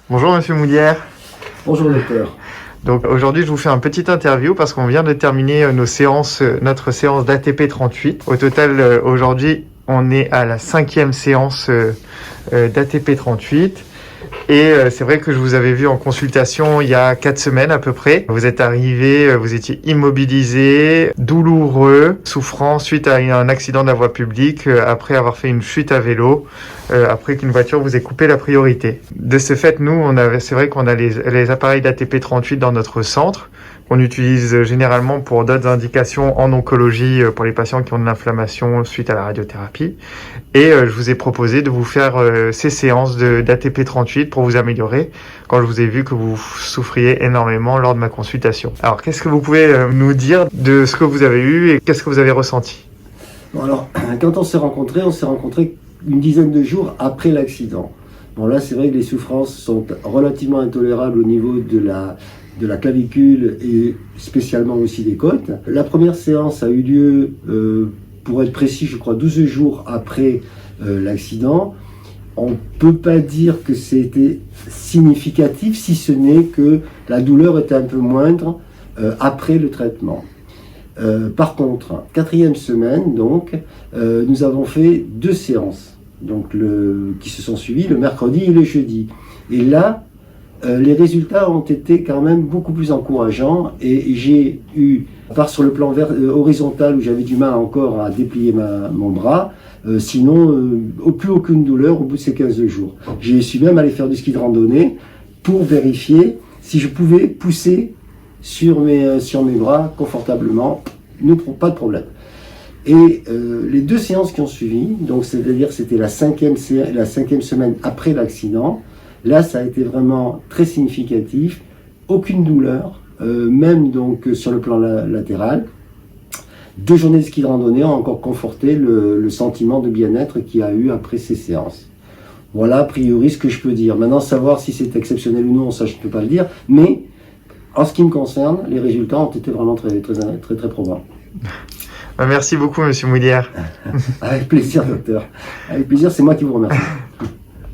Bonjour Monsieur Moulière. Bonjour docteur. Donc aujourd'hui je vous fais un petit interview parce qu'on vient de terminer notre séance d'ATP 38. Au total aujourd'hui on est à la 5e séance d'ATP 38. Et c'est vrai que je vous avais vu en consultation il y a 4 semaines à peu près. Vous êtes arrivé, vous étiez immobilisé, douloureux, souffrant suite à un accident de la voie publique, après avoir fait une chute à vélo, après qu'une voiture vous ait coupé la priorité. De ce fait, nous, c'est vrai qu'on a les appareils d'ATP 38 dans notre centre, qu'on utilise généralement pour d'autres indications en oncologie pour les patients qui ont de l'inflammation suite à la radiothérapie. Et je vous ai proposé de vous faire ces séances d'ATP 38 pour vous améliorer quand je vous ai vu que vous souffriez énormément lors de ma consultation. Alors, qu'est-ce que vous pouvez nous dire de ce que vous avez eu et qu'est-ce que vous avez ressenti? Bon, alors, quand on s'est rencontrés une dizaine de jours après l'accident. Bon, là, c'est vrai que les souffrances sont relativement intolérables au niveau de la clavicule et spécialement aussi des côtes. La première séance a eu lieu, pour être précis, je crois 12 jours après l'accident. On ne peut pas dire que c'était significatif, si ce n'est que la douleur était un peu moindre après le traitement. Par contre, 4e semaine, donc, nous avons fait 2 séances qui se sont suivies le mercredi et le jeudi. Et là, les résultats ont été quand même beaucoup plus encourageants et j'ai eu, à part sur le plan horizontal où j'avais du mal encore à déplier mon bras, sinon plus aucune douleur au bout de ces 15 jours. J'ai su même aller faire du ski de randonnée pour vérifier si je pouvais pousser sur mes bras confortablement, pas de problème. Et les 2 séances qui ont suivi, donc c'est-à-dire c'était la 5e semaine après l'accident, là ça a été vraiment très significatif, aucune douleur, même donc sur le plan latéral. 2 journées de ski de randonnée ont encore conforté le sentiment de bien-être qu'il y a eu après ces séances. Voilà a priori ce que je peux dire. Maintenant savoir si c'est exceptionnel ou non, ça je ne peux pas le dire, mais en ce qui me concerne, les résultats ont été vraiment très probants. Merci beaucoup, Monsieur Moulière. Avec plaisir, docteur. Avec plaisir, c'est moi qui vous remercie.